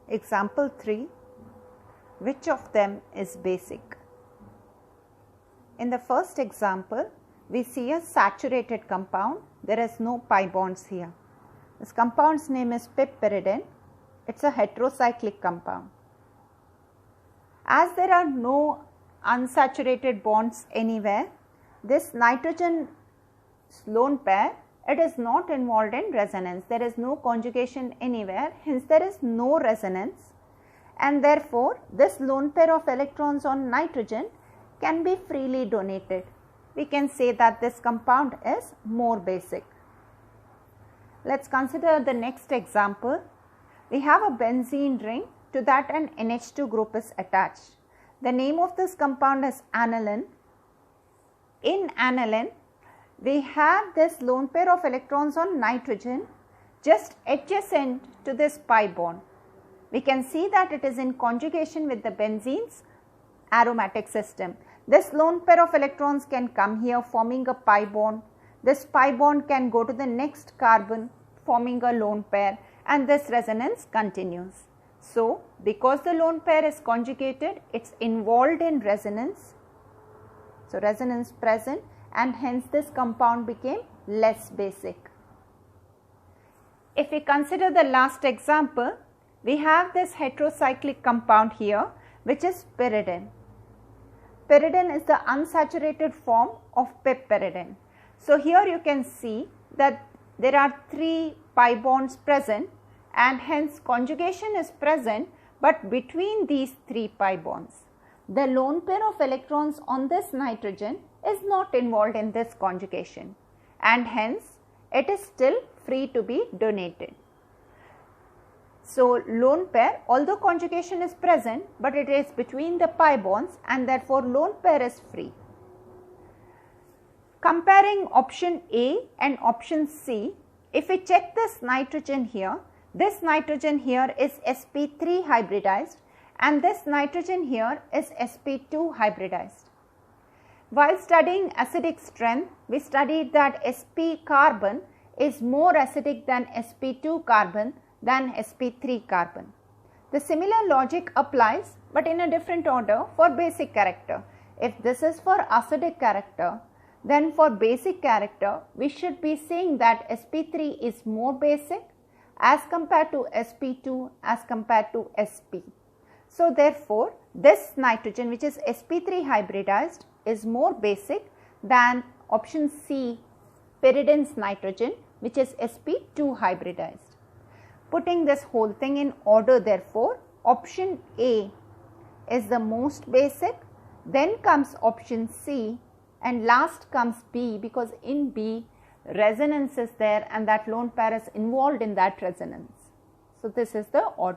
Example 3. Which of them is basic? In the first example, we see a saturated compound. There is no pi bonds here. This compound's name is piperidine. It's a heterocyclic compound. As there are no unsaturated bonds anywhere, this nitrogen lone pair, it is not involved in resonance. There is no conjugation anywhere, hence there is no resonance, and therefore this lone pair of electrons on nitrogen can be freely donated. We can say that this compound is more basic. Let's consider the next example. We have a benzene ring, to that an NH2 group is attached. The name of this compound is aniline. In aniline, we have this lone pair of electrons on nitrogen just adjacent to this pi bond. We can see that it is in conjugation with the benzene's aromatic system. This lone pair of electrons can come here forming a pi bond. This pi bond can go to the next carbon forming a lone pair, and this resonance continues. So, because the lone pair is conjugated, it is involved in resonance. So, resonance present, and hence this compound became less basic. If we consider the last example, we have this heterocyclic compound here, which is pyridine. Pyridine is the unsaturated form of piperidine. So, here you can see that there are 3 pi bonds present, and hence conjugation is present, but between these 3 pi bonds. The lone pair of electrons on this nitrogen is not involved in this conjugation, and hence it is still free to be donated. So, lone pair, although conjugation is present, but it is between the pi bonds, and therefore lone pair is free. Comparing option A and option C, if we check this nitrogen here, this nitrogen here is sp3 hybridized, and this nitrogen here is sp2 hybridized. While studying acidic strength, we studied that sp carbon is more acidic than sp2 carbon than sp3 carbon. The similar logic applies, but in a different order for basic character. If this is for acidic character, then for basic character, we should be saying that sp3 is more basic as compared to sp2 as compared to sp. So, therefore, this nitrogen, which is sp3 hybridized, is more basic than option C, pyridine's nitrogen, which is sp2 hybridized. Putting this whole thing in order, therefore, option A is the most basic, then comes option C, and last comes B, because in B resonance is there and that lone pair is involved in that resonance. So, this is the order.